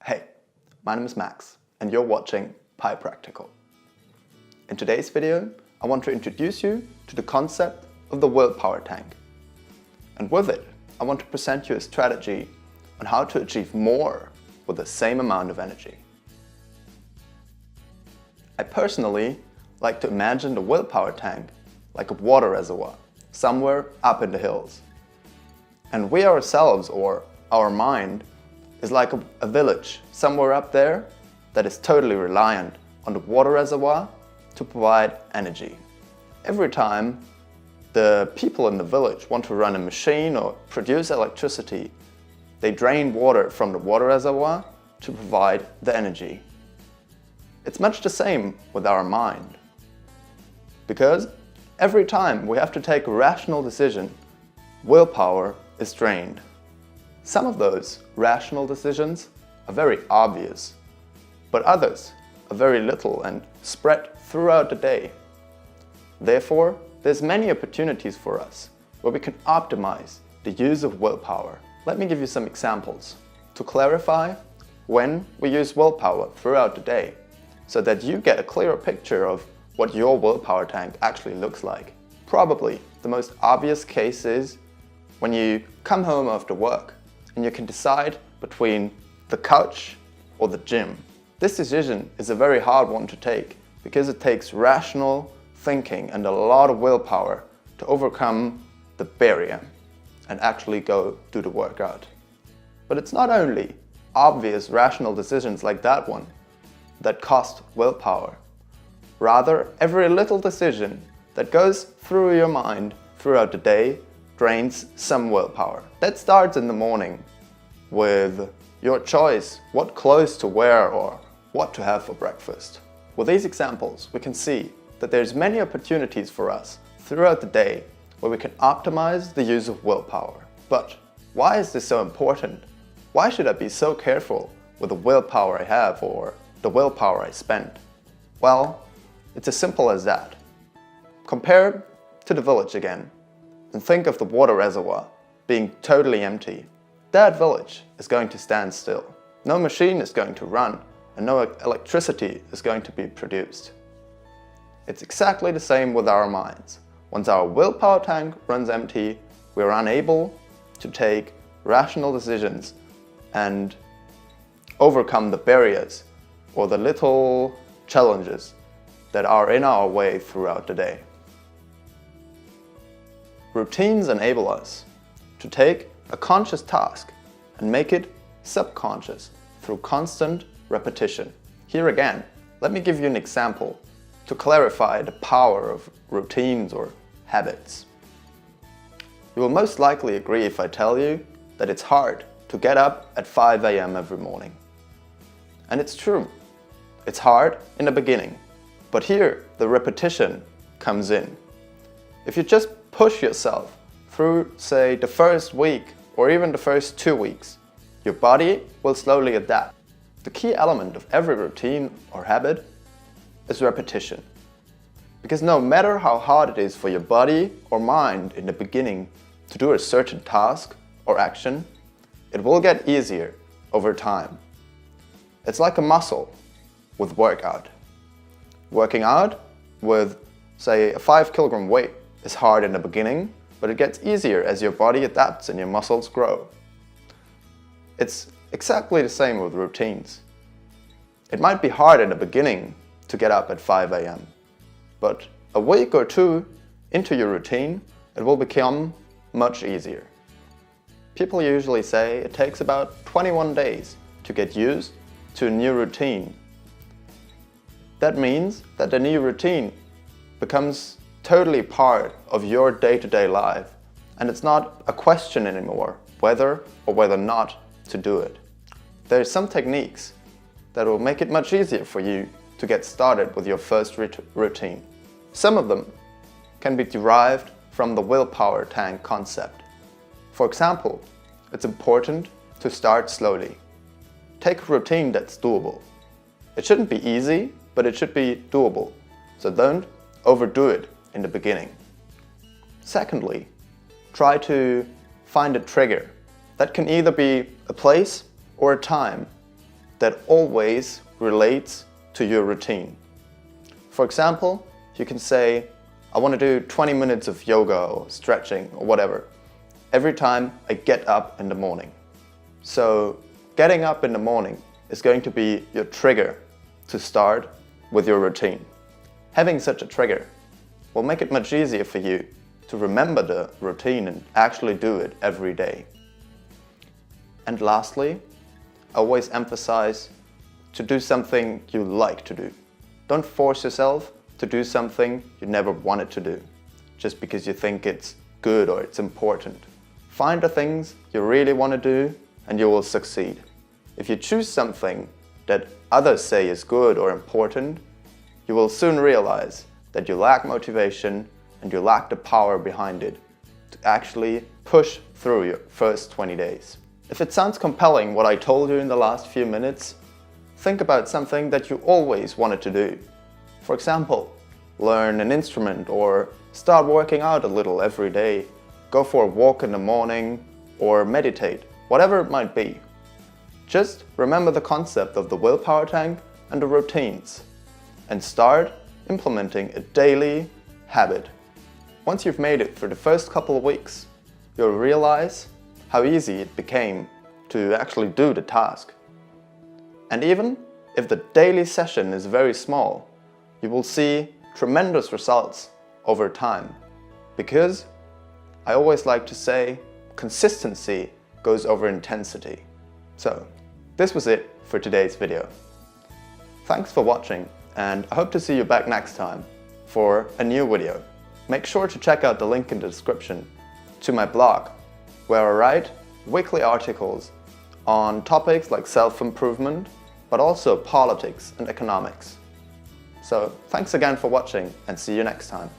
Hey, my name is Max and you're watching Pi Practical. In today's video, I want to introduce you to the concept of the willpower tank. And with it, I want to present you a strategy on how to achieve more with the same amount of energy. I personally like to imagine the willpower tank like a water reservoir, somewhere up in the hills. And we ourselves, or our mind, is like a village somewhere up there that is totally reliant on the water reservoir to provide energy. Every time the people in the village want to run a machine or produce electricity, they drain water from the water reservoir to provide the energy. It's much the same with our mind. Because every time we have to take a rational decision, willpower is drained. Some of those rational decisions are very obvious, but others are very little and spread throughout the day. Therefore, there's many opportunities for us where we can optimize the use of willpower. Let me give you some examples to clarify when we use willpower throughout the day, so that you get a clearer picture of what your willpower tank actually looks like. Probably the most obvious case is when you come home after work and you can decide between the couch or the gym. This decision is a very hard one to take because it takes rational thinking and a lot of willpower to overcome the barrier and actually go do the workout. But it's not only obvious rational decisions like that one that cost willpower. Rather, every little decision that goes through your mind throughout the day drains some willpower. That starts in the morning with your choice what clothes to wear or what to have for breakfast. With these examples, we can see that there's many opportunities for us throughout the day where we can optimize the use of willpower. But why is this so important? Why should I be so careful with the willpower I have or the willpower I spend? Well, it's as simple as that. Compare to the village again and think of the water reservoir being totally empty. That village is going to stand still. No machine is going to run and no electricity is going to be produced. It's exactly the same with our minds. Once our willpower tank runs empty, we are unable to take rational decisions and overcome the barriers or the little challenges that are in our way throughout the day. Routines enable us to take a conscious task and make it subconscious through constant repetition. Here again, let me give you an example to clarify the power of routines or habits. You will most likely agree if I tell you that it's hard to get up at 5 a.m. every morning. And it's true. It's hard in the beginning, but here the repetition comes in. If you just push yourself through, say, the first week or even the first 2 weeks, your body will slowly adapt. The key element of every routine or habit is repetition. Because no matter how hard it is for your body or mind in the beginning to do a certain task or action, it will get easier over time. It's like a muscle with workout. Working out with, say, a 5 kilogram weight is hard in the beginning, but it gets easier as your body adapts and your muscles grow. It's exactly the same with routines. It might be hard in the beginning to get up at 5 a.m., but a week or two into your routine, it will become much easier. People usually say it takes about 21 days to get used to a new routine. That means that the new routine becomes totally part of your day-to-day life, and it's not a question anymore whether or whether not to do it. There are some techniques that will make it much easier for you to get started with your first routine. Some of them can be derived from the willpower tank concept. For example, it's important to start slowly. Take a routine that's doable. It shouldn't be easy, but it should be doable, so don't overdo it in the beginning. Secondly, try to find a trigger. That can either be a place or a time that always relates to your routine. For example, you can say, I want to do 20 minutes of yoga or stretching or whatever every time I get up in the morning. So getting up in the morning is going to be your trigger to start with your routine. Having such a trigger will make it much easier for you to remember the routine and actually do it every day. And lastly, I always emphasize to do something you like to do. Don't force yourself to do something you never wanted to do, just because you think it's good or it's important. Find the things you really want to do and you will succeed. If you choose something that others say is good or important, you will soon realize that you lack motivation and you lack the power behind it to actually push through your first 20 days. If it sounds compelling what I told you in the last few minutes, think about something that you always wanted to do. For example, learn an instrument or start working out a little every day, go for a walk in the morning or meditate, whatever it might be. Just remember the concept of the willpower tank and the routines and start implementing a daily habit. Once you've made it through the first couple of weeks, you'll realize how easy it became to actually do the task. And even if the daily session is very small, you will see tremendous results over time. Because I always like to say, consistency goes over intensity. So, this was it for today's video. Thanks for watching, and I hope to see you back next time for a new video. Make sure to check out the link in the description to my blog, where I write weekly articles on topics like self-improvement, but also politics and economics. So, thanks again for watching and see you next time.